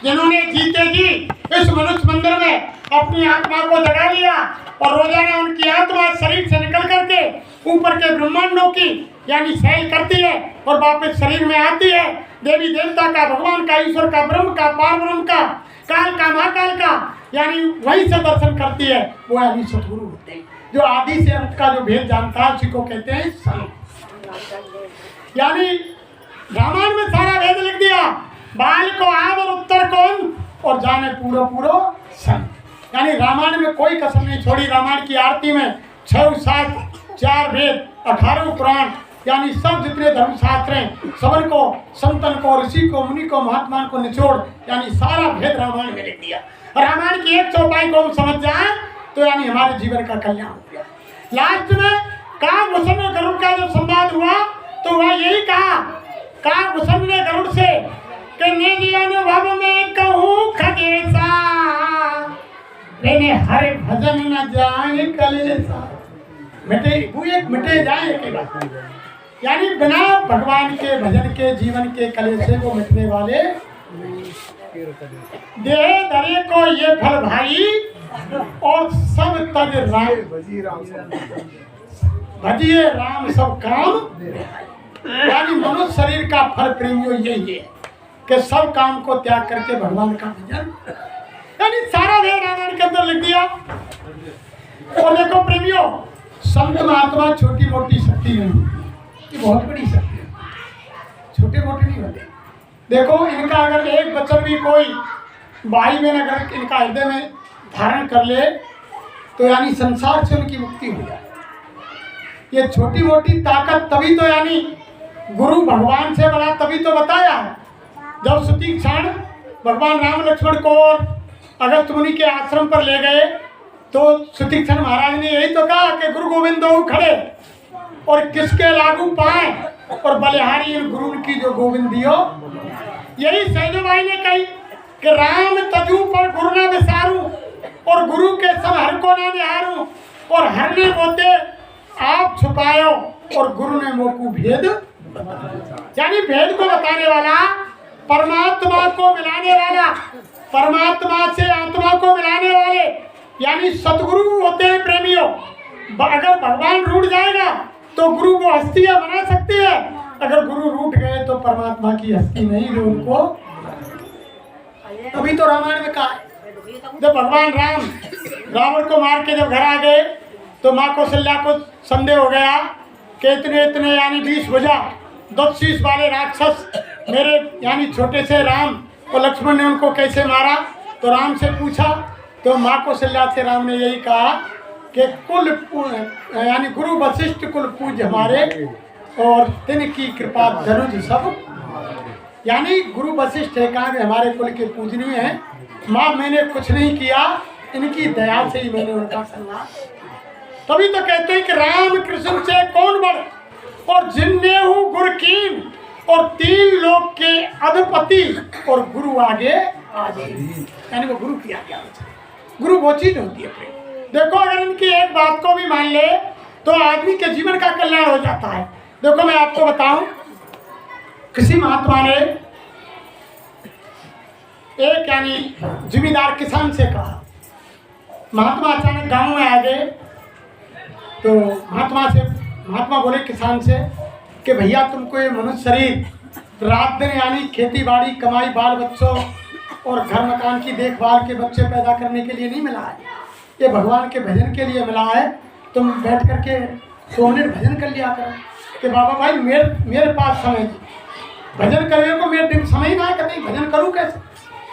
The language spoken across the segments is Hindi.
जिन्होंने जीते जी इस मनुष्य मंदिर में अपनी आत्मा को जगा लिया और रोजाना उनकी आत्मा शरीर से निकल करके ऊपर के ब्रह्मांडों की यानी सैर करती है और वापस शरीर में आती है। देवी देवता का, भगवान का, ईश्वर का, ब्रह्म का, पार ब्रह्म का, काल का, महाकाल का यानी वहीं से दर्शन करती है। वो यानी सतगुरु होते हैं जो आदि से अंत का जो भेद जानता है, उसी को कहते हैं संत। यानी रामायण में सारा भेद लिख दिया, बाल को आद और उत्तर कौन और जाने पूरा पूरा संत। यानी रामायण में कोई कसर नहीं छोड़ी। रामायण की आरती में 6 7 4 वेद 18 पुराण यानी सब जितने धर्मशास्त्र हैं सबन को, संतन को, ऋषि को, मुनि को, महात्मा को निचोड़ यानी सारा भेद रामायण में लिख दिया। रामायण की एक चौपाई को हम समझ जाए तो यानी हमारे जीवन का कल्याण हो गया। लास्ट में काकभूषण और गरुड़ का जब संवाद हुआ तो वह यही कहा काकभूषण ने गरुड़ से कि निज अनुभव में कहूँ खगेसा, मैंने हरे भजन न जाए कलेसा। मिटे जाए के बाद यानी बिना भगवान के भजन के जीवन के कलेसे को मिटने वाले देह धरे को ये फल भाई और सब तज राम भजिए राम सब काम। यानी मनुष्य शरीर का फल प्रेमियों यही है कि सब काम को त्याग करके भगवान का भजन यानी सारा वेद रामायण के अंदर लिख दिया। और देखो प्रेमियों, संत महात्मा छोटी मोटी शक्ति नहीं, ये बहुत बड़ी शक्ति है, छोटे मोटे नहीं होते। देखो इनका अगर एक वचन भी कोई भाई में अगर इनका हृदय में धारण कर ले तो यानी संसार से उनकी मुक्ति हो जाए। ये छोटी मोटी ताकत तभी तो यानी गुरु भगवान से बड़ा तभी तो बताया है। जब सुतीक्षण भगवान राम लक्ष्मण को और अगस्त मुनि के आश्रम पर ले गए तो सुतीक्षण महाराज ने यही तो कहा कि गुरु गोविंद दो खड़े और किसके लागू पाए और बलिहारी गुरु की जो गोविंद दियो। यही सहजो भाई ने कही कि राम तजू पर गुरु न विसारू और गुरु के सब हर को न निहारू और हर ने बोते आप छुपायो और गुरु ने मोकू भेद। यानी भेद को बताने वाला, परमात्मा को मिलाने वाला, परमात्मा से आत्मा को मिलाने वाले यानी सतगुरु होते हैं प्रेमियों। अगर भगवान रूठ जाएगा तो गुरु को हस्तियां बना सकती है, अगर गुरु रूठ गए तो परमात्मा की हस्ती नहीं जो उनको। तभी तो रामायण में कहा जब भगवान राम रावण को मार के जब घर आ गए तो माँ कौशल्या को संदेह हो गया कि इतने यानी 20 भुजा 10 शीश वाले राक्षस मेरे यानी छोटे से राम और लक्ष्मण ने उनको कैसे मारा। तो राम से पूछा तो माँ कौशल्या से राम ने यही कहा कि कुल यानी गुरु वशिष्ठ कुल पूज हमारे और तिनकी कृपा धनुज सब। यानी गुरु वशिष्ठ है कहा हमारे कुल के पूजनीय हैं। माँ मैंने कुछ नहीं किया, इनकी दया से ही मैंने उनका सन्मान। तभी तो कहते हैं कि राम कृष्ण से कौन बड़ और जिन्ने हूँ गुरकीन और 3 लोक के अधिपति और गुरु आगे यानी वो गुरु किया गया। गुरु वो चीज होती है प्रेम। देखो अगर इनकी एक बात को भी मान ले तो आदमी के जीवन का कल्याण हो जाता है। देखो मैं आपको बताऊं, किसी महात्मा ने एक यानी जिम्मेदार किसान से कहा, महात्मा अचानक गांव में आ गए तो महात्मा बोले किसान से कि भैया तुमको ये मनुष्य शरीर रात दिन यानी खेती बाड़ी कमाई बाल बच्चों और घर मकान की देखभाल के बच्चे पैदा करने के लिए नहीं मिला है, ये भगवान के भजन के लिए मिला है। तुम बैठ करके 2 मिनट भजन कर लिया करो। कि बाबा भाई मेरे पास समय भजन करने को मेरे समय ना कभी भजन करूँ कैसे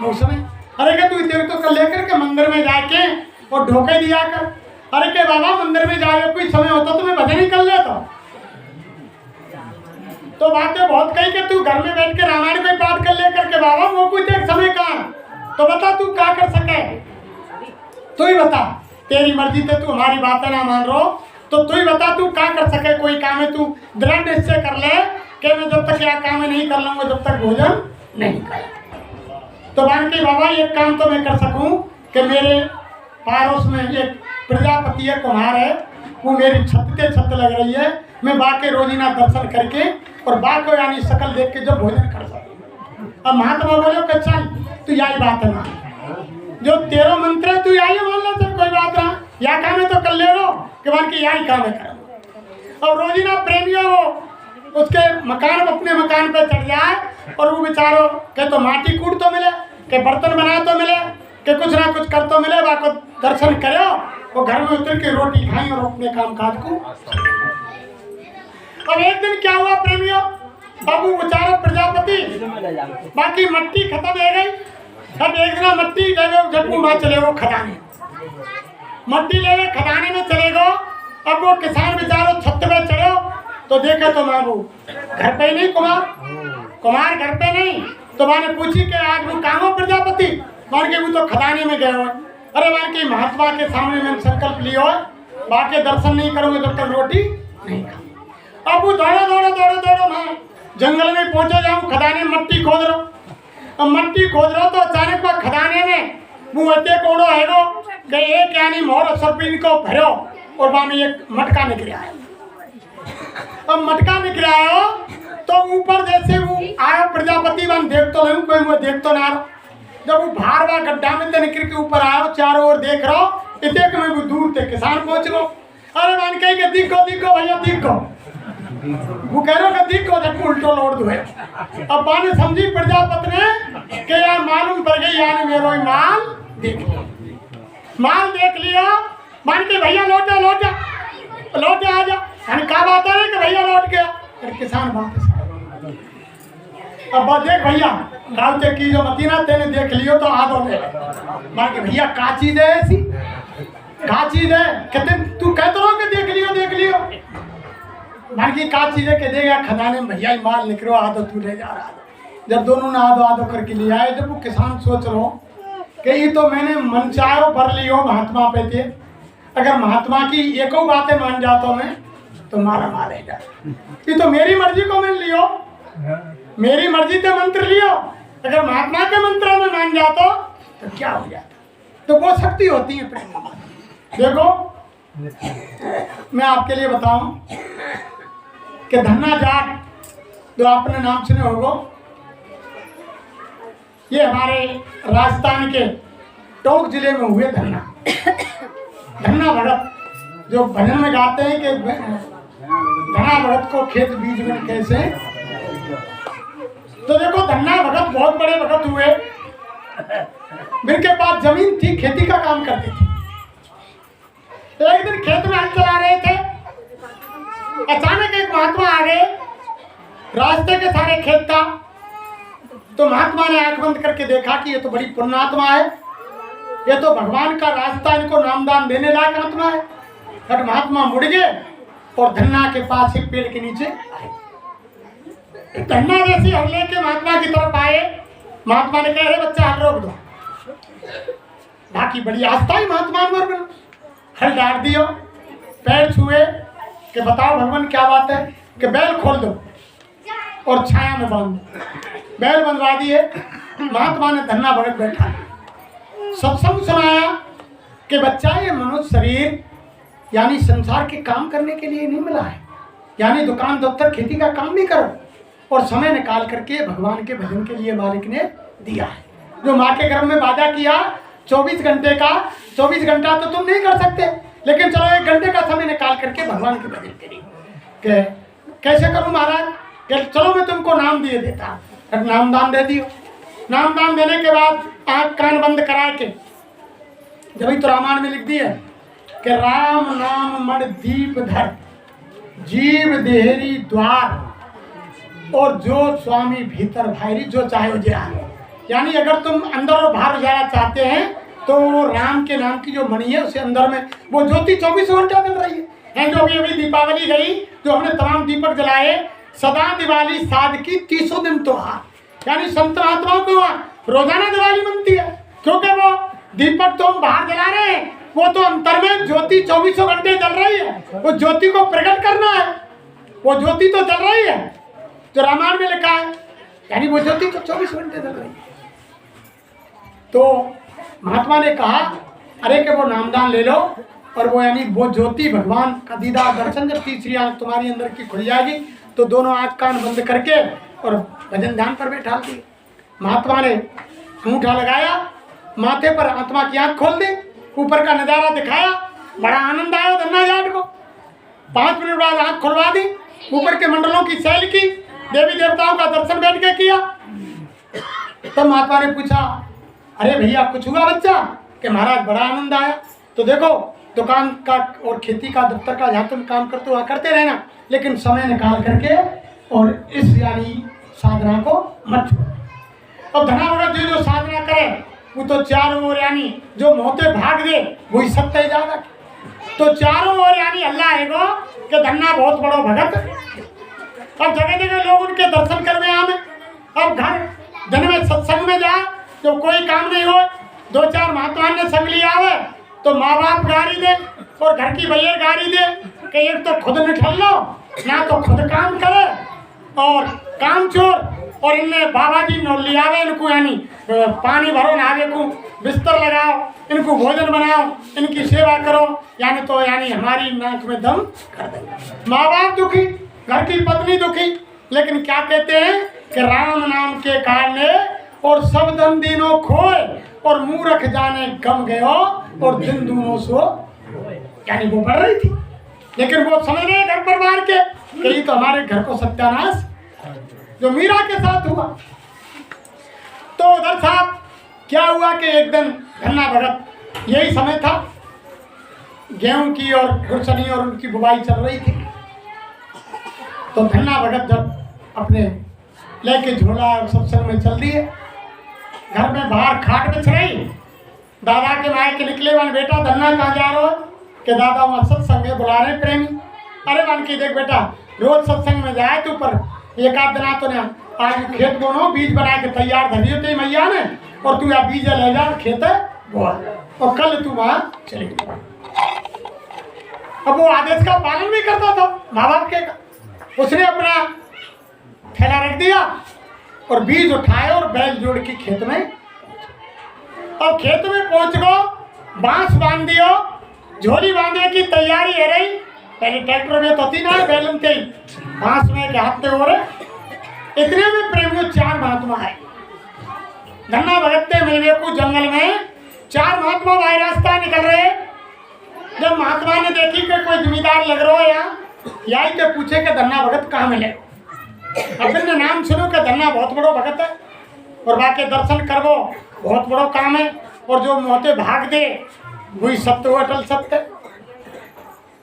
वो समय। अरे क्या तू इतने तो कर लेकर के मंदिर में जाके और ढोके दिया कर। अरे के बाबा मंदिर में जाए कोई समय होता तो मैं भजन ही कर लेता। तो बातें बहुत कही कि तू घर में बैठ के रामायण को पाठ कर लेकर के बाबा वो कुछ एक समय कहाँ तो बता तू क्या कर सके, तू ही बता। तेरी मर्जी से तू हमारी बातें ना मान रहा तो तू ही बता तू क्या कर सके। कोई काम है तू दृढ़ निश्चय कर ले कि मैं जब तक यह काम नहीं कर लूँगा जब तक भोजन नहीं कर। तो मान के बाबा एक काम तो मैं कर सकूं कि मेरे पारोस में एक प्रजापति है कुम्हार है, वो मेरी छत के छत लग रही है, मैं बा के रोजीना दर्शन करके और बा को यानी शकल देख के जब भोजन कर सकूँ। अब महात्मा बोले कि चल तू यही बात है मान, जो तेरो मंत्र है तू यही मान ले, चल कोई बात ना, या काम है तो कर ले लो कि मान के यही काम है करो। और रोजीना प्रेमियों वो उसके मकान अपने मकान पे चढ़ जाए और वो बेचारो के तो माटी कूट तो मिले, के बर्तन बनाए तो मिले, के कुछ ना कुछ कर तो मिले, बाको दर्शन करो, वो घर में उतर के रोटी खाई और अपने काम काज को। अब एक दिन क्या हुआ प्रेमियों, बाबू बेचारा प्रजापति बाकी मट्टी खत्म हो गई, अब एक दिन मट्टी ले गए झटू मार चले गो खदाने, मट्टी ले गए खदाने में चले गो। अब वो किसान बेचारो छत पे चढ़ो तो देखे तो बाबू घर पे ही नहीं, कुमार घर पे नहीं। तो मैंने पूछी कि आज वो कहाँ हो प्रजापति, मान के वो तो खदाने में गए हो। अरे मान के महात्मा के सामने मैंने संकल्प लिया हो, बाकी दर्शन नहीं करोगे तब तक रोटी नहीं खाओ। अब वो दौड़ो मैं जंगल में पहुंचे जाऊँ, खदाने में मट्टी खोद रहा हूँ। अब मट्टी खोद रहा तो अचानक वह खदाने में वो ऐसे कोड़ो है गो कि एक यानी मोहर सरपीन को भरो और वहाँ में एक मटका निकल आया। अब मटका निकल आया तो ऊपर जैसे वो आया प्रजापति वन देख तो नहीं, कोई वो देख तो ना रहा। जब वो बाहर वहाँ गड्ढा में से निकल के ऊपर आया, चारों ओर देख रहा हूँ, इतने में वो दूर थे किसान पहुँच गो। अरे मान कही कि दिखो भैया दिखो, वो कह रहा दिखो जब उल्टो लौट दो। अब बाने समझी प्रजापति ने कि यार मालूम पड़ गई, यानी मेरो माल देख लिया, माल देख लिया। मान के भैया लौटे आ जा, यानी क्या बात है कि भैया लौट गया। अरे किसान वापस अब बात देख भैया गाँव की जो मतीना तेने देख लियो तो आधो ले। मान के भैया का चीज है ऐसी, का चीज है कहते तू कहते रहो कि देख लियो मान की का चीज है कि देगा खदाने में भैया माल निकलो आधो तू ले जा रहा। जब दोनों ने आधो करके ले आए, जब वो किसान सोच लो कि ये तो मैंने मन चाहो भर लियो महात्मा पे थे, अगर महात्मा की एको बातें मान जाता मैं तो मारा मारेगा। ये तो मेरी मर्जी को मान लियो, मेरी मर्जी से मंत्र लियो, अगर महात्मा के मंत्र में मान जाता तो क्या हो जाता। तो वो शक्ति होती है प्रेम। देखो मैं आपके लिए बताऊं कि धन्ना जाट जो आपने नाम सुने होगो, ये हमारे राजस्थान के टोंक जिले में हुए धन्ना भगत जो भजन में गाते हैं कि धन्ना भगत को खेत बीज में कैसे। तो देखो धन्ना भगत बहुत बड़े भगत हुए, जिनके पास जमीन थी, खेती का काम करते थे। एक दिन खेत में हल चला रहे थे, अचानक एक महात्मा आ गए, रास्ते के सारे खेत था। तो महात्मा ने आंख बंद करके देखा कि ये तो बड़ी पुण्यात्मा है, ये तो भगवान का रास्ता इनको नामदान देने लायक आत्मा है। फिर महात्मा मुड़ गए और धन्ना के पास एक पेड़ के नीचे आए। धन्ना जैसे हल लेके महात्मा की तरफ आए, महात्मा ने कहा अरे बच्चा हल रोक दो। बाकी बड़ी आस्था ही महात्मा पर, हल डाल दियो, पैर छुए कि बताओ भगवान क्या बात है, कि बैल खोल दो और छाया में बांध दो। बैल बंधवा दिए, महात्मा ने धन्ना भगत बैठा सत्संग सुनाया कि बच्चा ये मनुष्य शरीर यानी संसार के काम करने के लिए नहीं मिला है, यानी दुकान दफ्तर खेती का काम भी करो और समय निकाल करके भगवान के भजन के लिए मालिक ने दिया है। जो माँ के गर्भ में वादा किया 24 घंटे का, 24 घंटा तो तुम नहीं कर सकते, लेकिन चलो 1 घंटे का समय निकाल करके भगवान के भजन करिए। कैसे करूँ महाराज, चलो मैं तुमको नाम दिए देता। नामदान दे दियो। नामदान देने के बाद आँख कान बंद करा के, जब तो रामायण में लिख दिया कि राम नाम मण दीप धर जीव देहरी द्वार और जो स्वामी भीतर भाईरी जो चाहे उजियार। यानी अगर तुम अंदर और बाहर उजाला चाहते हैं तो राम के नाम की जो मणि है उसे अंदर में वो ज्योति 24 घंटा जल रही है। जो अभी दीपावली गई, जो हमने तमाम दीपक जलाए, सदा दिवाली साध की 30 दिन त्योहार, यानी संत महात्माओं को रोजाना दिवाली मनती है, क्योंकि वो दीपक तो हम बाहर जला रहे हैं, वो तो अंतर में ज्योति 24 घंटे जल रही है। वो ज्योति को प्रकट करना है, वो ज्योति तो जल रही है जो रामायण में लिखा है, यानी वो ज्योति तो 24 घंटे जल रही है। तो महात्मा ने कहा अरे कि वो नामदान ले लो और वो यानी वो ज्योति भगवान का दीदार दर्शन, जब तीसरी आंख तुम्हारी अंदर की खुल जाएगी तो दोनों आंख कान बंद करके और भजन ध्यान पर बैठा दी। महात्मा ने अंगूठा लगाया माथे पर, आत्मा की आंख खोल दी, ऊपर का नज़ारा दिखाया, बड़ा आनंद आया धन्ना जाट को। 5 मिनट बाद आंख खुलवा दी, ऊपर के मंडलों की सैल की, देवी देवताओं का दर्शन बैठ के किया। तब महात्मा ने पूछा, अरे भैया कुछ हुआ बच्चा? कि महाराज बड़ा आनंद आया। तो देखो दुकान का और खेती का दफ्तर का जहाँ तुम काम करते हो करते रहना, लेकिन समय निकाल करके और इस यानी साधना को मत छोड़ो। अब धना भगत जो साधना करे वो तो चारों ओर यानी जो मोहते भाग दे वही सत्य जाएगा। तो चारों ओर यानी अल्लाह है गो कि धन्ना बहुत बड़ो भगत। अब जगह जगह लोग उनके दर्शन करने आवे। अब घर दिन में सत्संग में जाए तो कोई काम नहीं हो, 2-4 महात्मा ने संग लिया आवे तो माँ बाप गाड़ी दे और घर की भैया गाड़ी दे कि एक तो खुद निठल लो ना तो खुद काम करे और काम चोर, और इनमें बाबा जी नौ लियावे इनको यानी पानी भरो नहावे को, बिस्तर लगाओ, इनको भोजन बनाओ, इनकी सेवा करो, यानी तो यानी हमारी नाक में दम कर देंगे। माँ बाप दुखी, घर की पत्नी दुखी, लेकिन क्या कहते हैं कि राम नाम के कारण और सब दम दिनों खोए और मूर्ख जाने गम गयो और दिन दूनों सो, यानी वो बढ़ रही थी, लेकिन वो समझ रहे घर परिवार के कहीं तो हमारे घर को सत्यानाश जो मीरा के साथ हुआ। तो उधर साहब क्या हुआ कि एक दिन धन्ना भगत, यही समय था गेहूं की और गुड़चनी और उनकी बुवाई चल रही थी। तो धन्ना भगत जब अपने लेके झोला और सत्संग में चल दिए, घर में बाहर खाट बिछ रही, दादा के माए के निकले वन, बेटा धन्ना कहाँ जा रहे हो? कि दादा वहाँ सत्संग में बुला रहे प्रेमी। अरे वन की देख बेटा रोज सत्संग में जाए तू, पर एक आध दिना तो ना आज खेत बोनो बीज बना के तैयार धरियो थे मैया ने, और तू या बीज ले जा खेत बोल और कल तू वहाँ चली। अब वो आदेश का पालन भी करता था माँ बाप के का। उसने अपना थैला रख दिया और बीज उठाए और बैल जोड़ के खेत में, और खेत में पहुंच गो, बांस बांध दियो, झोली बांधने की तैयारी है रही। पहले ट्रैक्टर में तो थी ना बैलन थे, बांस में के हाथ हो रहे। इतने में प्रेमियों 4 महात्मा आए। धन्ना भगत के मेले को जंगल में 4 महात्मा बाहर रास्ता निकल रहे। जब महात्मा ने देखी कि कोई जमींदार लग रहा है यहाँ, यही के पूछे कि धन्ना भगत कहाँ मिले। अपने नाम सुनो कि धन्ना बहुत बड़ो भगत है और बाकी दर्शन करवो बहुत बड़ो काम है, और जो मोहते भाग दे वही सत्य अटल सत्य।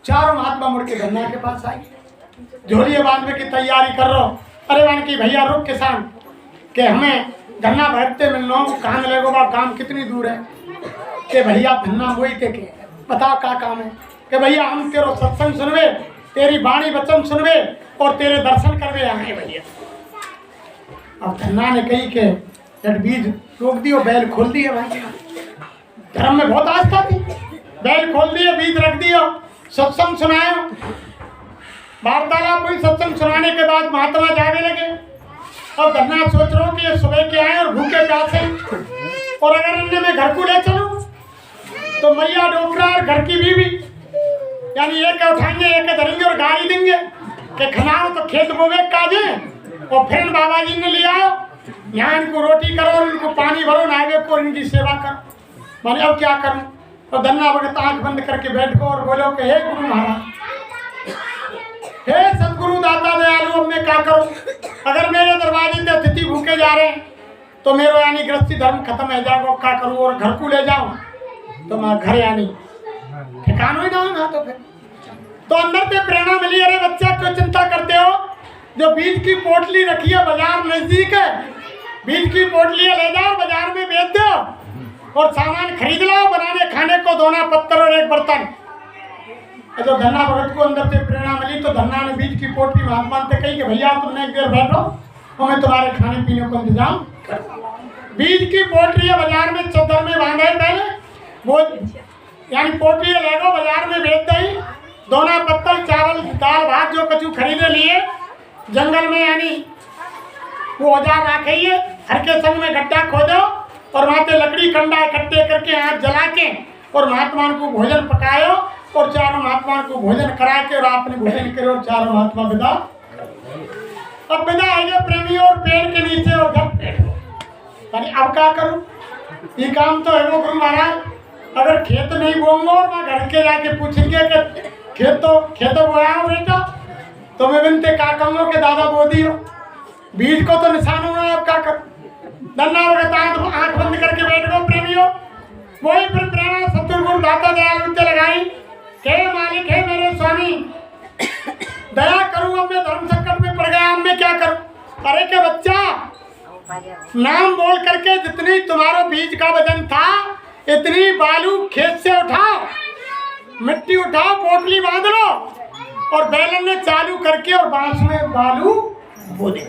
4 महात्मा मुड़ के धन्ना के पास आई, झोलिए बांधने की तैयारी कर रहा। अरे मान की भैया रुक किसान कि हमें धन्ना भगते मिलना, कहाँ मिलेगा बा, काम कितनी दूर है? कि भैया धन्ना वही थे के बताओ क्या काम है? कि भैया हम तेरो सत्संग सुनवे, तेरी बाणी वचन सुनवे और तेरे दर्शन करवे आए भैया। अब धन्ना ने कही कि एक बीज रोक दियो, बैल खोल दिए भाई, धर्म में बहुत आस्था थी, बैल खोल दिए, बीज रख दियो, सत्संग सुनाए। वार्तालाप हुई, सत्संग सुनाने के बाद महात्मा जाने लगे। अब धन्ना सोच रहा हूँ कि ये सुबह के आए और भूखे प्यासे, और अगर इनने मैं घर को ले चलूँ तो मैया डोकरा और घर की बीवी यानी एक उठाएंगे एक धरेंगे और गाली देंगे कि खनाओ तो खेत बोवे काजे, और फिर बाबा जी ने लिया यहाँ इनको रोटी करो और इनको पानी भरो नहावे को, इनकी सेवा करो। मैंने अब क्या करूँ? तो धन्ना भगत आंख बंद करके बैठ गो और बोलो कि हे गुरु महाराज, हे सतगुरु दाता दयालु, अब मैं क्या करूँ? अगर मेरे दरवाजे से अतिथि भूखे जा रहे हैं तो मेरा यानी गृहस्थी धर्म खत्म है जाएगा, क्या करूँ? और घर को ले जाऊँ तो मैं घर यानी ठिकाना ही ना होगा। तो अंदर से प्रेरणा मिली, अरे बच्चा क्यों चिंता करते हो? जो बीज की पोटली रखी है बाजार नजदीक है, बीज की पोटली ले जाओ बाजार में बेच दो और सामान खरीद लो, बनाने खाने को दोना पत्थर और एक बर्तन। तो धन्ना भगत को अंदर से प्रेरणा मिली, तो धन्ना ने बीज की पोटली महात्मा से कही कि भैया तुमने एक देर बैठो और मैं तुम्हारे खाने पीने को इंतजाम कर। बीज की पोटली बाजार में चद्दर में बांधे, पहले वो यानी पोटली ले गो बाजार में बेच दी, दोना पत्तल चावल दाल भात जो कछु खरीदे लिए, जंगल में यानी वो औजार रखिए, हर के संग में गड्ढा खोदो और वहाँ पे लकड़ी कंडा इकट्ठे करके आग जला के और महात्मा को भोजन पकायो और 4 महात्मा को भोजन करा के और आपने भोजन करे और 4 महात्मा विदा। अब विदा आएंगे प्रेमी और पेड़ के नीचे और घर अब क्या करूं? ये काम तो है वो गुरु महाराज, अगर खेत नहीं बोऊंगा और मैं घर के जाके पूछेंगे कि खेत बोया हो बेटा, तो मैं बिनते क्या कहूँगा कि दादा बो दियो, बीज को तो निशान होना है, अब क्या कर? धन्ना आंख बंद करके बैठ गो प्रेमियों। वही फिर प्रेरणा सतगुरु दाता दयालु लगाई के मालिक है मेरे स्वामी, दया करूं, अब मैं धर्म संकट में पड़ गया, अब मैं क्या करूं? अरे के बच्चा, नाम बोल करके जितनी तुम्हारा बीज का वजन था इतनी बालू खेत से उठाओ, मिट्टी उठाओ, पोटली बांध लो और बैलन में चालू करके और बांस में बालू बो दे।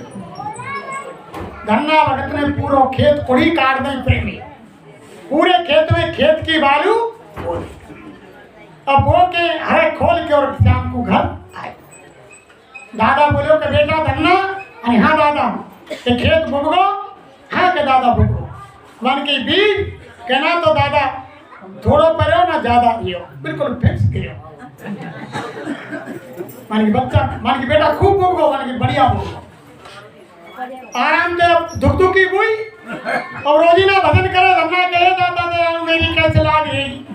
धन्ना भगत ने पूरा खेत कुड़ी काट दी प्रेमी, पूरे खेत में खेत की बालू बो दी। अब वो के हरे खोल के और शाम को घर आए। दादा बोलो कि बेटा धन्ना, अरे हाँ दादा, ये खेत बुगो, हाँ के दादा बुगो, मन की बीज कहना तो दादा थोड़ो परो ना ज्यादा लियो, बिल्कुल फिक्स करो। मन की बच्चा, मन की बेटा खूब बुगो, मन की बढ़िया बुगो, आराम से दुख दुखी हुई और रोजीना भजन करे। धन्ना कहे दादा दे मेरी कैसे लाग रहेगी।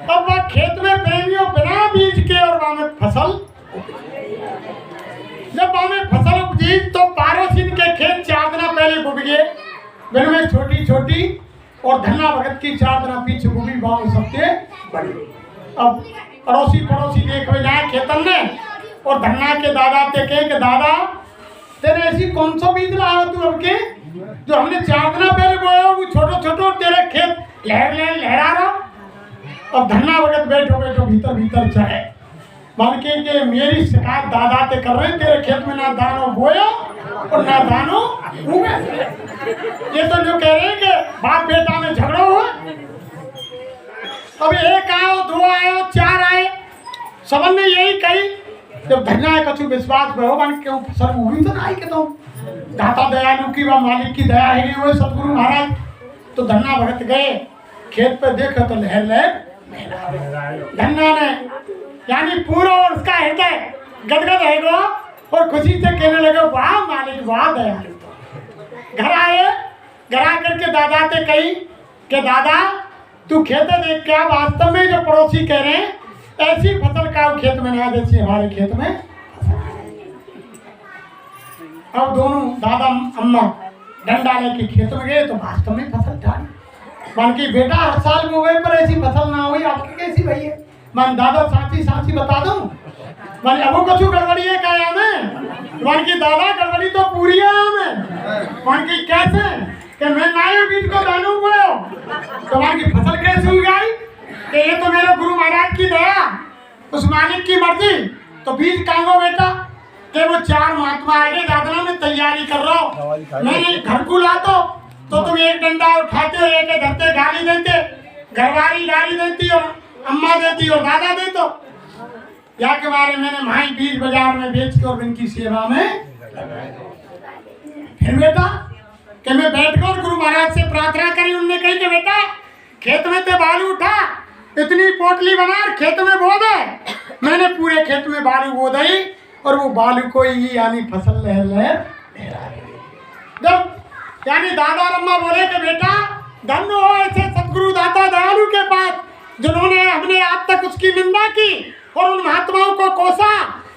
अब वह खेत में प्रेमियों बिना बीज के और वहां में फसल, जब वहां में फसल उपजी तो पारोसिन के खेत 4 दिन पहले बुग गए, बिल्कुल छोटी छोटी, और धन्ना भगत की 4 दिन पीछे बुगी वहां सबसे बड़ी। अब पड़ोसी देख जाए खेतन में और धन्ना के दादा ते कहे कि दादा तेरे ऐसी कौन सा बीज लाया तू अब के, जो हमने 4 दिन पहले बोया वो छोटो तेरे खेत लहरा रहा। अब धन्ना भगत बैठो भीतर चाहे मान के मेरी शिकायत दादा ते कर रहे, तेरे खेत में ना दानो बोया और ना दानो उगे। ये तो जो कह रहे हैं कि बाप बेटा में झगड़ा हुआ। अब 1 आयो, 2 आयो, 4 आए, सबन ने यही कही। जब धन्ना कछु विश्वास भयो बन के फसल उगी तो नहीं के तो दाता दयालु की व मालिक की दया है वो सतगुरु महाराज। तो धन्ना भगत गए खेत पे, देखा तो लहर धन्ना ने यानी पूरा उसका हृदय गदगद है गो और खुशी से कहने लगे वाह मालिक वाह दयालु। घर आए, घर आकर के दादा से कही कि दादा तू खेत देख क्या वास्तव में जो पड़ोसी कह रहे हैं ऐसी फसल का खेत में ना जैसी हमारे खेत में। अब दोनों दादा अम्मा डंडा लेके खेत में गए तो वास्तव में फसल डाली। मान की बेटा हर साल बोए पर ऐसी फसल ना हुई, आपकी कैसी भई है? मान दादा साची बता दूं, मान अब कछु गड़बड़ी है क्या में? मान की दादा गड़बड़ी तो पूरी है में। मान की कैसे कि मैं नाये बीज को दानू बोयो तो मान की फसल कैसे हुई गई? कि ये तो मेरे गुरु महाराज की दया, उस मालिक की मर्जी। तो बीज कांगो बेटा कि वो 4 महात्मा आगे दादना में तैयारी कर रहा हो, मैंने घर को ला तो तुम एक डंडा उठाते हो, एक धरते गाली देते, घरवाली गाली देती और अम्मा देती और दादा दे तो या के बारे मैंने भाई बीज बाजार में बेच के और इनकी सेवा में। फिर बेटा कि मैं बैठकर गुरु महाराज से प्रार्थना करी। उन्होंने कही कि बेटा खेत में ते बालू उठा, इतनी पोटली बना खेत में बो दे। मैंने पूरे खेत में बालू बो दी और वो बालू को ही यानी फसल लहर जब यानी दादा और अम्मा बोले कि बेटा धन्य हो ऐसे सतगुरु दाता दयालु के पास जिन्होंने हमने आज तक उसकी निंदा की और उन महात्माओं को कोसा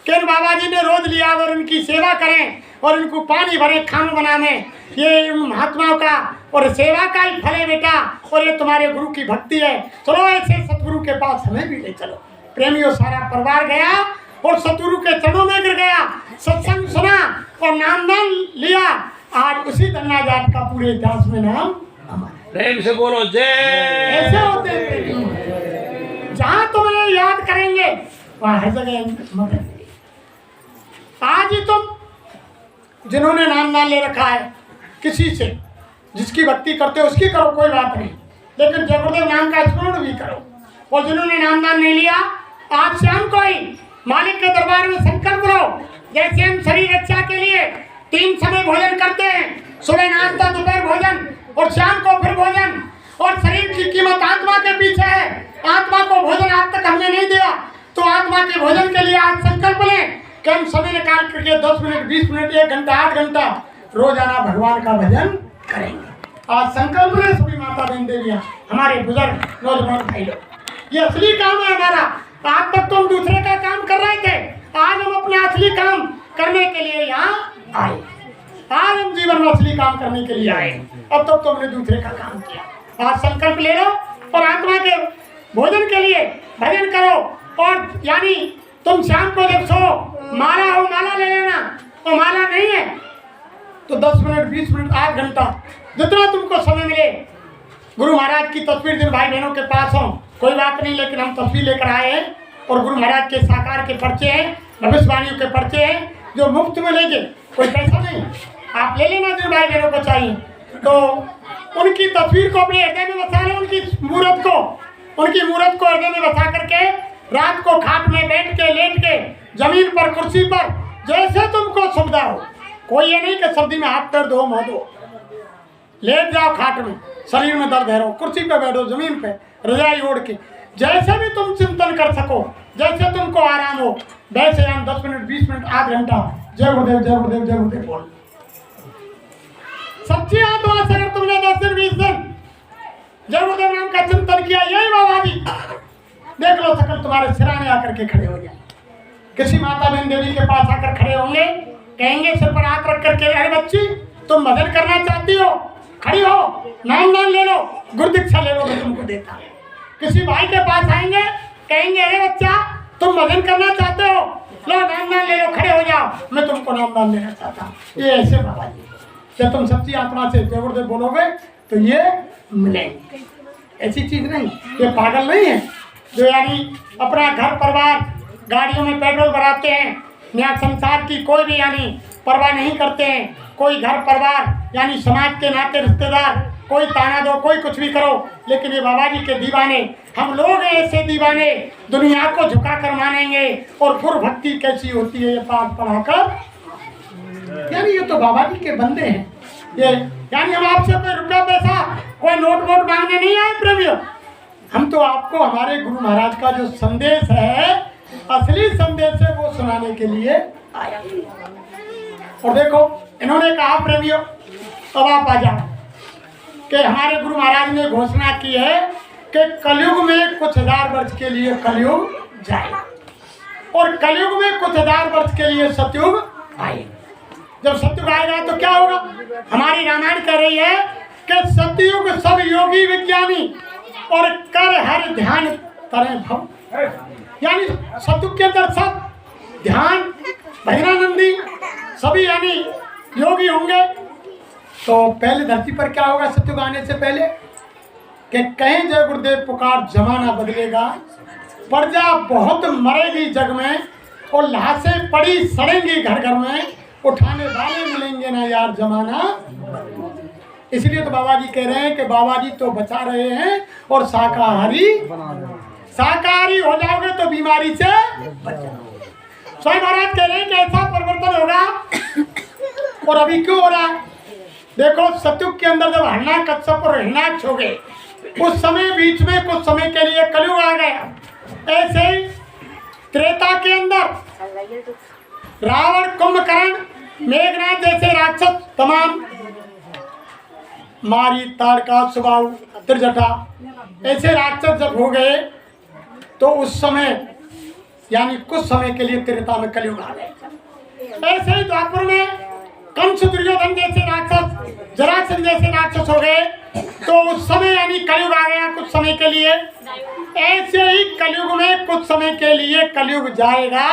कि इन बाबा जी ने रोज लिया और उनकी सेवा करें और इनको पानी भरे खाना बनाने। ये उन महात्माओं का और सेवा का ही फल है बेटा, और ये तुम्हारे गुरु की भक्ति है। चलो ऐसे सतगुरु के पास हमें भी ले चलो। प्रेमियों सारा परिवार गया और सतगुरु के चरणों में गिर गया, सत्संग सुना और नामदान लिया। आज उसी धन्ना जाट का पूरे इतिहास में नाम प्रेम से बोलो जय। ऐसे होते हैं जहाँ तुम्हें याद करेंगे वहाँ हर जगह मदद। आज ही तुम जिन्होंने नामदान ले रखा है किसी से जिसकी भक्ति करते हो उसकी करो, कोई बात नहीं, लेकिन जगुरुदेव नाम का स्मरण भी करो। और जिन्होंने नामदान नहीं लिया आज शाम को ही मालिक के दरबार में संकल्प लो। जैसे हम शरीर रक्षा के लिए 3 समय भोजन करते हैं, सुबह नाश्ता, दोपहर भोजन और शाम को फिर भोजन। और शरीर की कीमत आत्मा के पीछे है। आत्मा को भोजन आज तक हमने नहीं दिया, तो आत्मा के भोजन के लिए आज संकल्प लें कि हम समय निकाल करके 10 मिनट, 20 मिनट, 1 घंटा, 8 घंटा रोजाना भगवान का भजन करेंगे। आज संकल्प ले सभी माता बहन देवियाँ, हमारे बुजुर्ग नौजवान भाई लोग, ये असली काम है हमारा। आज तक तो हम दूसरे का काम कर रहे थे, आज हम अपना असली काम करने के लिए यहाँ आए। आज हम जीवन में असली काम करने के लिए आए, अब तक तो हमने दूसरे का काम किया। आज संकल्प ले लो और आत्मा के भोजन के लिए भजन करो। और यानी तुम शाम को जब सो माला हो माला ले लेना, और माला नहीं है तो 10 मिनट 20 मिनट आध घंटा जितना तुमको समय मिले गुरु महाराज की तस्वीर जिन भाई बहनों के पास हो कोई बात नहीं, लेकिन हम तस्वीर लेकर आए हैं और गुरु महाराज के साकार के पर्चे हैं, भविष्यवाणियों के पर्चे हैं जो मुफ्त में लेंगे, कोई पैसा नहीं, आप ले लेना जिन भाई बहनों को चाहिए। तो उनकी तस्वीर को अपने हृदय में बसा लें, उनकी मूर्त को हृदय में बसा करके रात को खाट में बैठ के लेट के जमीन पर कुर्सी पर जैसे तुमको सुविधा हो, कोई ये नहीं कि सर्दी में हाथ पैर धो मुँह धो, लेट जाओ खाट में, शरीर में दर्द है रो, कुर्सी पे बैठो, जमीन पे रजाई ओढ़ के, जैसे भी तुम चिंतन कर सको, जैसे तुमको आराम हो, वैसे हम 10 मिनट 20 मिनट आध घंटा जय गुरुदेव जय गुरुदेव जय गुरुदेव बोल। सच्ची आत्मा से अगर तुमने 10 दिन 20 दिन जय गुरुदेव नाम का चिंतन किया, यही बाबा जी देख लो सकल तुम्हारे सिराने आकर के खड़े हो जाए। किसी माता बहन देवी के पास आकर खड़े होंगे, कहेंगे सिर पर हाथ रख करके, अरे बच्ची तुम भजन करना चाहती हो, खड़ी हो, नाम ले लो, गुरु दीक्षा ले लो, मैं तुमको देता। किसी भाई के पास आएंगे, कहेंगे अरे बच्चा तुम भजन करना चाहते हो, लो नाम ले लो, खड़े हो जाओ, मैं तुमको नाम लेना चाहता हूँ। ये ऐसे बाबा जी, जब तुम सच्ची आत्मा से जय गुरुदेव बोलोगे तो ये मिलेंगे। ऐसी चीज नहीं, ये पागल नहीं है जो यानी अपना घर परिवार गाड़ियों में पेट्रोल भराते हैं, यहाँ संसार की कोई भी यानी परवाह नहीं करते हैं। कोई घर परिवार यानी समाज के नाते रिश्तेदार कोई ताना दो, कोई कुछ भी करो, लेकिन ये बाबा जी के दीवाने, हम लोग हैं ऐसे दीवाने, दुनिया को झुका कर मानेंगे। और फिर भक्ति कैसी होती है ये पाठ पढ़ाकर, यानी ये तो बाबा जी के बंदे हैं। ये यानी हम आपसे कोई रुपया पैसा कोई नोट मांगने नहीं आए प्रेमियों, हम तो आपको हमारे गुरु महाराज का जो संदेश है, असली संदेश है, वो सुनाने के लिए आया। और देखो इन्होंने कहा प्रेमियों, अब आप आ जाओ कि हमारे गुरु महाराज ने घोषणा की है कि कलयुग में कुछ हजार वर्ष के लिए कलयुग जाएगा और कलयुग में कुछ हजार वर्ष के लिए सतयुग आएगा। जब सतयुग आएगा तो क्या होगा? हमारी रामायण कह रही है कि सतयुग सब योगी विज्ञानी और कर हर ध्यान करें भव, यानी सतयुग के अंदर सब ध्यान भजनानंदी सभी यानी योगी होंगे। तो पहले धरती पर क्या होगा सतयुग आने से पहले कि कहीं जय गुरुदेव पुकार, जमाना बदलेगा, प्रजा बहुत मरेगी जग में और लाशें पड़ी सड़ेंगी घर घर में, उठाने वाले मिलेंगे ना यार, जमाना। इसलिए तो बाबा जी कह रहे हैं कि बाबा जी तो बचा रहे हैं और शाकाहारी हो जाओगे तो बीमारी से बच जाओगे। स्वयं महाराज कह रहे हैं कि ऐसा परिवर्तन होगा। और अभी क्यों हो रहा है? देखो सतयुग के अंदर जब हिरण्याकश्यप और हिरण्याक्ष हो गए, उस समय बीच में कुछ समय के लिए कलयुग आ गया। ऐसे ही त्रेता के अंदर रावण, कुंभकर्ण, मेघनाथ जैसे राक्षस तमाम, मारी, ताड़का, सुबाहु, त्रिजटा ऐसे राक्षस जब हो गए तो उस समय यानी कुछ समय के लिए त्रेता में कलयुग आ गए। ऐसे ही द्वापर में कंस, दुर्योधन जैसे राक्षस, जरासंध जैसे राक्षस हो गए तो उस समय यानी कलयुग आ गया कुछ समय के लिए। ऐसे ही कलयुग में कुछ समय के लिए कलयुग जाएगा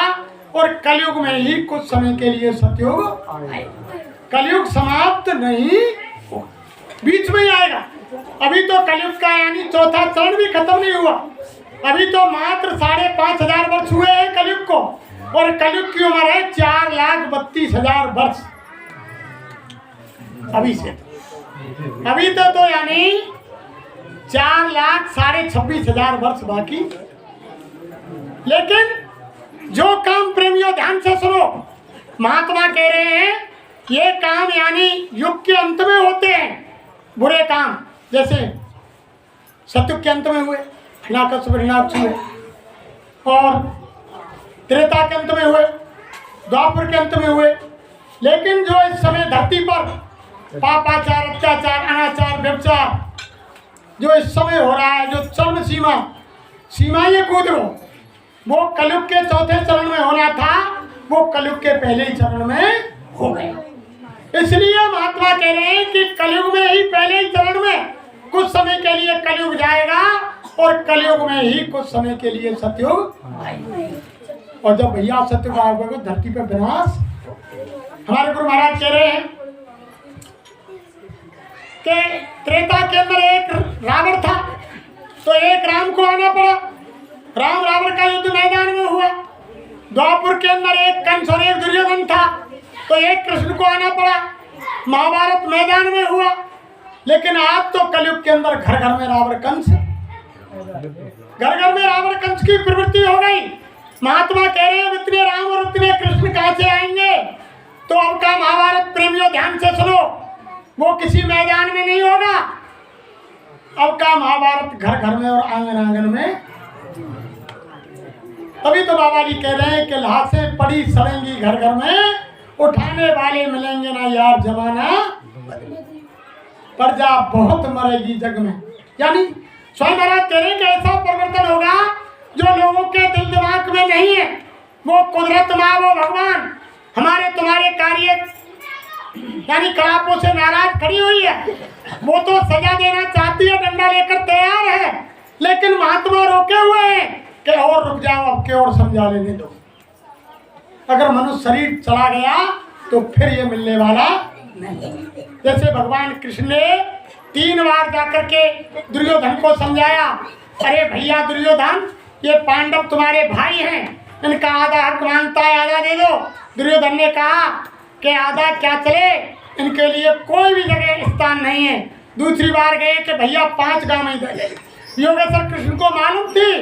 और कलयुग में ही कुछ समय के लिए सतयुग आएगा। कलयुग समाप्त नहीं होगा, बीच में ही आएगा। अभी तो कलयुग का यानी चौथा चरण भी खत्म नहीं हुआ, अभी तो मात्र 5,500 वर्ष हुए हैं कलयुग को, और कलयुग की उम्र है 4,32,000 वर्ष। अभी से अभी तो यानी 4,26,000 वर्ष बाकी। लेकिन जो काम प्रेमियों ध्यान से सुनो, महात्मा कह रहे हैं ये काम यानी युग के अंत में होते हैं। बुरे काम जैसे सतयुग के अंत में हुए, हिरण्याकश्यप हुए, और त्रेता के अंत में हुए, द्वापर के अंत में हुए। लेकिन जो इस समय धरती पर पापाचार, अत्याचार, अनाचार, जो इस समय हो रहा है, जो चरम सीमा ये कूद लो, वो कलयुग के चौथे चरण में होना था, वो कलयुग के पहले ही चरण में हो गया। इसलिए महात्मा कह रहे हैं कि कलयुग में ही पहले ही चरण में कुछ समय के लिए कलयुग जाएगा और कलयुग में ही कुछ समय के लिए सतयुग आएगा। और जब भैया सतयुग आएगा धरती पे विनाश, हमारे गुरु महाराज कह रहे हैं कि त्रेता के अंदर एक रावण था, तो एक राम को आना पड़ा, राम रावण का युद्ध मैदान में हुआ। द्वापर के अंदर एक कंस और एक दुर्योधन था, तो एक कृष्ण को आना पड़ा, महाभारत मैदान में हुआ। लेकिन आज तो कलयुग के अंदर घर घर में रावण कंस, घर घर में रावण कंस की प्रवृत्ति हो गई। महात्मा कह रहे हैं इतने राम और इतने कृष्ण कहां से आएंगे? तो अब का महाभारत प्रेमियों ध्यान से सुनो, वो किसी मैदान में नहीं होगा, अब का महाभारत घर घर में और आंगन आंगन में। तभी तो बाबा जी कह रहे हैं कि लाशें पड़ी सड़ेंगी घर घर में, उठाने वाले मिलेंगे ना यार, जमाना प्रजा बहुत मरेगी जग में। यानी स्वयं महाराज कह रहे हैं कि ऐसा परिवर्तन होगा जो लोगों के दिल दिमाग में नहीं है। वो कुदरत माँ, वो भगवान हमारे तुम्हारे कार्य यानी कलापों से नाराज खड़ी हुई है। वो तो सजा देना चाहती है, डंडा लेकर तैयार है, लेकिन महात्मा रोके हुए हैं कि और रुक जाओ, अब के और समझा लेने दो। अगर मनुष्य शरीर चला गया तो फिर ये मिलने वाला नहीं। जैसे भगवान कृष्ण ने 3 बार जाकर के दुर्योधन को समझाया, अरे भैया दुर्योधन, ये पांडव तुम्हारे भाई हैं, इनका आधा हक मांगता है, आधा दे दो। दुर्योधन ने कहा कि आधा क्या चले, इनके लिए कोई भी जगह स्थान नहीं है। दूसरी बार गए कि भैया 5 गांव ही दे। योगेश्वर कृष्ण को मालूम थी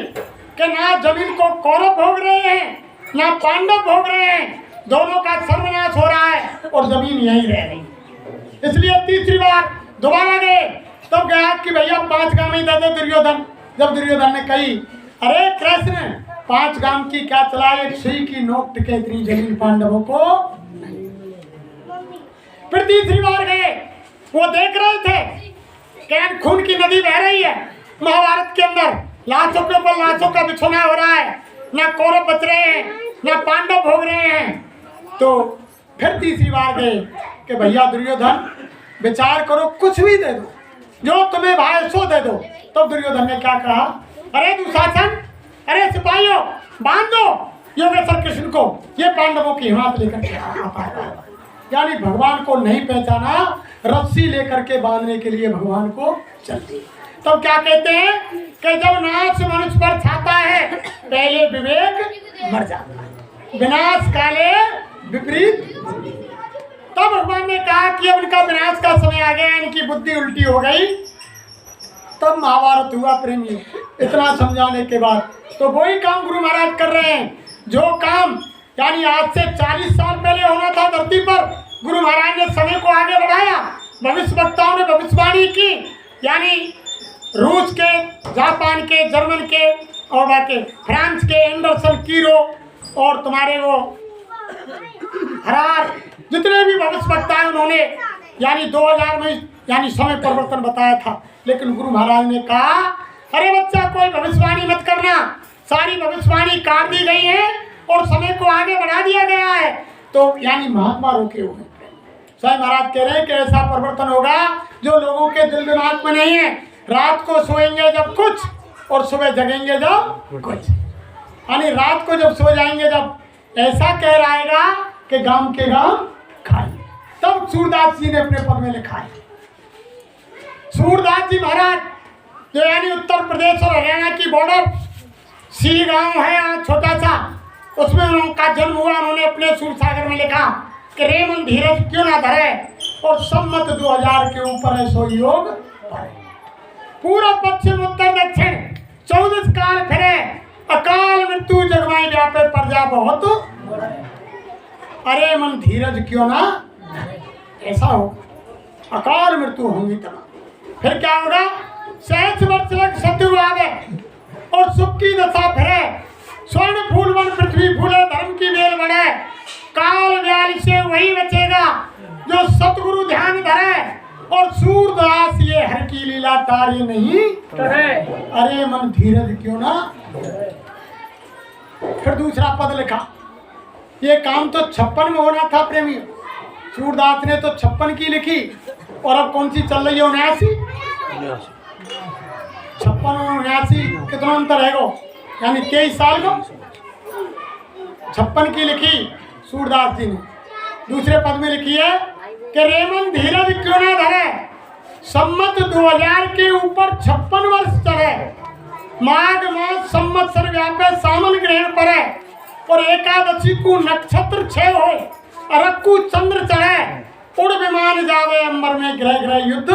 कि ना जमीन को कौरव भोग रहे हैं ना पांडव भोग रहे हैं, दोनों का सर्वनाश हो रहा है और जमीन यहीं रह रही। इसलिए तीसरी बार दोबारा गए, तब गया कि भैया 5 गांव ही दे दो दुर्योधन। जब दुर्योधन ने कही, अरे कृष्ण 5 गांव की क्या चला, एक सुई की नोक टिके इतनी जमीन पांडवों को। फिर तीसरी बार गए, वो देख रहे थे कि खून की नदी बह रही है महाभारत के अंदर, लाशों के ऊपर लाशों का बिछोना हो रहा है, ना कौरव बच रहे हैं ना पांडव भोग रहे हैं। तो फिर तीसरी बार गए कि भैया दुर्योधन विचार करो, कुछ भी दे दो, जो तुम्हें भाई सो दे दो। तब दुर्योधन ने क्या कहा, अरे दुशासन, अरे सिपाहियों बांध दो योगेश्वर कृष्ण को, ये पांडवों की हिम्मत लेकर के आता है। यानी भगवान को नहीं पहचाना, रस्सी लेकर के बांधने के लिए भगवान को चलती। तब क्या कहते हैं कि जब नाश मनुष्य पर छाता है, पहले विवेक मर जाता है, विनाश काले विपरीत। तब भगवान ने कहा कि अब इनका विनाश का समय आ गया, इनकी बुद्धि उल्टी हो गई। तब महाभारत हुआ प्रेमी। इतना समझाने के बाद तो वही काम गुरु महाराज कर रहे हैं, जो काम यानी आज से 40 साल पहले होना था धरती पर, गुरु महाराज ने समय को आगे बढ़ाया। भविष्य वक्ताओं ने भविष्यवाणी की, यानी रूस के, जापान के, जर्मन के और बाकी फ्रांस के एंडरसन कीरो और तुम्हारे वो हरार, जितने भी भविष्य वक्ता हैं उन्होंने यानी 2000 में यानी समय परिवर्तन बताया था। लेकिन गुरु महाराज ने कहा, अरे बच्चा कोई भविष्यवाणी मत करना, सारी भविष्यवाणी काट दी गई है और समय को आगे बढ़ा दिया गया है। तो यानी महात्मा रोके हुए स्वयं महाराज कह रहे हैं कि ऐसा परिवर्तन होगा जो लोगों के दिल दिमाग में नहीं है। रात को सोएंगे जब कुछ और सुबह जगेंगे जब कुछ, यानी रात को जब सो जाएंगे जब, ऐसा कह रहेगा कि गांव के गांव खाई। तब सूरदास जी ने अपने पद में लिखा है, सूरदास जी महाराज जो यानी उत्तर प्रदेश और हरियाणा की बॉर्डर सी गांव है यहाँ छोटा सा, उसमें उनका जन्म हुआ। उन्होंने अपने सूरसागर में लिखा कि रे मन धीरज क्यों ना धरे और सम्मत 2000 के ऊपर है सो योग परे। पूरा पश्चिम उत्तर दक्षिण 14 काल फिरे, अकाल मृत्यु जगमाई व्यापे प्रजा बहुत। अरे मन धीरज क्यों ना, ऐसा हो अकाल मृत्यु होंगी तब। फिर क्या होगा, सहज वर्ष लग सत्यु आवे और सुख की दशा फिरे, स्वर्ण फूल बन पृथ्वी फूले, धर्म की बेल बढ़े, काल व्याल से वही बचेगा जो सतगुरु ध्यान धरे। और सूरदास ये हर की लीला तारी नहीं अरे मन धीरज क्यों ना। फिर दूसरा पद लिखा, ये काम तो 56 में होना था प्रेमी। सूरदास ने तो 56 की लिखी और अब कौन सी चल रही है 79। 56 और 79 कितना अंतर है वो, यानी 23 साल को 56 की लिखी सूरदास जी ने। दूसरे पद में लिखी है कि रेमन धीरज क्यों ना धरे, सम्मत 2000 के ऊपर 56 वर्ष चढ़े, माघ मास संवत्सर व्यापे सामन ग्रहण पड़े, और एकादशी को नक्षत्र 6 हो, अरक्कू चंद्र चढ़े, उड़ विमान जावे अंबर में ग्रह ग्रह युद्ध,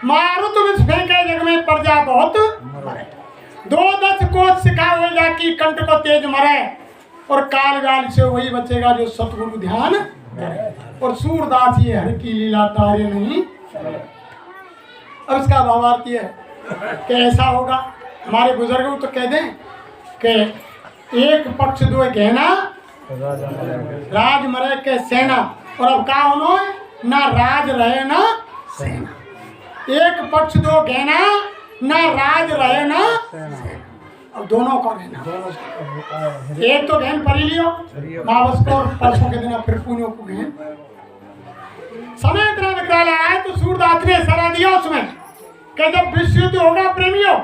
मारुत विष फेंके जग में प्रजा बहुत, 2-10 कोस सिखा हो जाकी कंठ को तेज मरे, और काल व्याल से वही बचेगा जो सतगुरु ध्यान। और सूरदास ये हर की लीला तारे नहीं। अब इसका भावार्थ है कि ऐसा होगा, हमारे बुजुर्ग तो कह दें कि एक पक्ष दो गहना राज मरे के सेना, और अब का उन्होंने ना राज रहे ना सेना। एक पक्ष दो गहना, ना राज रहे ना सेना। अब दोनों का रहना, एक तो गहन परी लियो मावस को, परसों के दिन फिर पुण्यों को गहन। समय इतना विकराल आया तो सूरदास ने सलाह दिया उसमें कि जब विश्व युद्ध होगा प्रेमियों,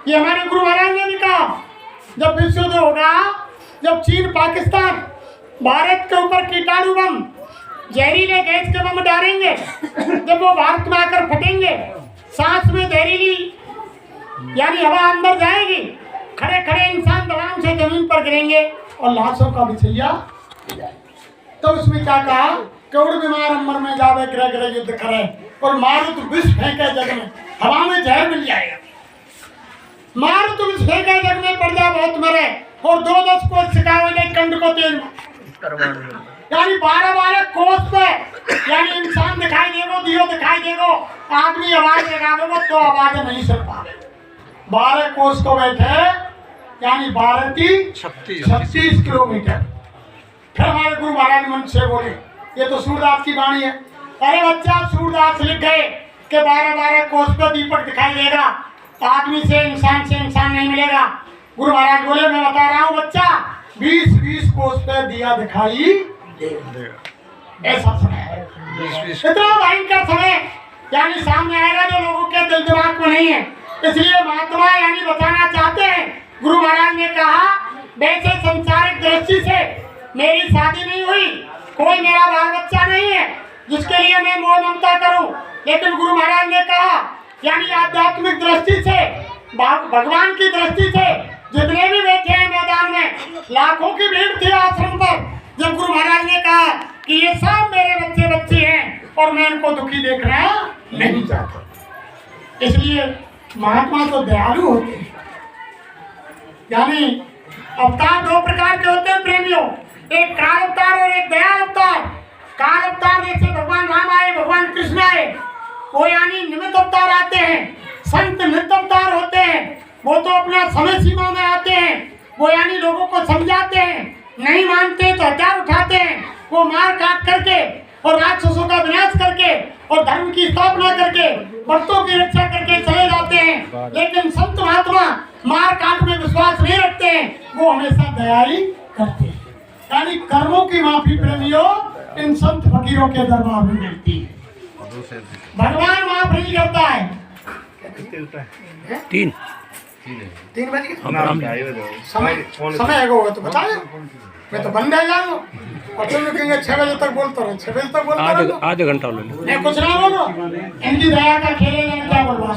ये हमारे गुरु महाराज ने भी कहा, जब विश्व युद्ध होगा, जब चीन पाकिस्तान भारत के ऊपर कीटाणु बम जहरीले गैस के बम डालेंगे, जब वो भारत में आकर फटेंगे, सांस में जहरीली यानी हवा अंदर जाएगी, खड़े खड़े इंसान धड़ाम से जमीन पर गिरेंगे और लाशों का बिछैया। तो उसमें क्या कहा कि उड़ बीमार अंबर में जावे ग्रह ग्रह युद्ध करे, और मारुत विष फेंके जग में, हवा में जहर मिल जाएगा, मारुत विष फेंके जग में प्रजा बहुत मरे, और 2-10 कोस सिखा हो जाए कंठ को तेज, यानी 12-12 कोस पे, यानी इंसान दिखाई देगो, दियो दिखाई देगो, आदमी आवाज लगावेगो तो आवाज नहीं सुन पावे। 12 कोस को बैठे, यानी 36 किलोमीटर। फिर हमारे गुरु महाराज मन से बोले, ये तो सूरदास की वाणी है। अरे बच्चा, सूरदास लिख गए कि 12-12 कोस पे दीपक दिखाई देगा, आदमी से इंसान नहीं मिलेगा। गुरु महाराज बोले, मैं बता रहा हूँ बच्चा, 20-20 कोस पे दिया दिखाई देगा। ऐसा समय है, इतना भयंकर समय, यानी सामने आएगा जो लोगों के दिल दिमाग में नहीं है। इसलिए महात्मा यानी बताना चाहते हैं, गुरु महाराज ने कहा, वैसे संसारिक दृष्टि से मेरी शादी नहीं हुई, कोई मेरा बाल बच्चा नहीं है जिसके लिए मैं मोह ममता करूं, लेकिन गुरु महाराज ने कहा यानी आध्यात्मिक दृष्टि से, भगवान की दृष्टि से जितने भी बैठे हैं मैदान में, लाखों की भीड़ थी आश्रम पर, जब गुरु महाराज ने कहा कि ये सब मेरे बच्चे बच्चे हैं और मैं इनको दुखी देखना नहीं चाहता। इसलिए महात्मा तो दयालु होते हैं, यानी अवतार 2 प्रकार के होते हैं प्रेमियों, एक काल अवतार और एक दयाल अवतार। काल अवतार जैसे भगवान राम आए, भगवान कृष्ण आए, वो यानी निमित्त अवतार आते हैं। संत निमित्त अवतार होते हैं, वो तो अपना समय सीमा में आते हैं, वो यानी लोगों को समझाते हैं, नहीं मानते तो हथियार उठाते हैं, वो मार काट करके और राक्षसों का विनाश करके और धर्म की स्थापना करके भक्तों की रक्षा करके चले जाते हैं। लेकिन संत महात्मा मार काट में विश्वास नहीं रखते हैं, वो हमेशा दया ही करते हैं। यानी कर्मों की माफी प्रेमियों इन संत फकीरों के दरबार में मिलती है, भगवान माफ नहीं करता है। 3 बज गए, समय होगा तो बता दे, मैं तो बंद है जाऊँ, और तुम कहेंगे 6 बजे तक बोलता रहो, 6 बजे तक बोलता रहो, आधे घंटा मैं कुछ ना बोलो, इनकी दया का खेल क्या बोलवा।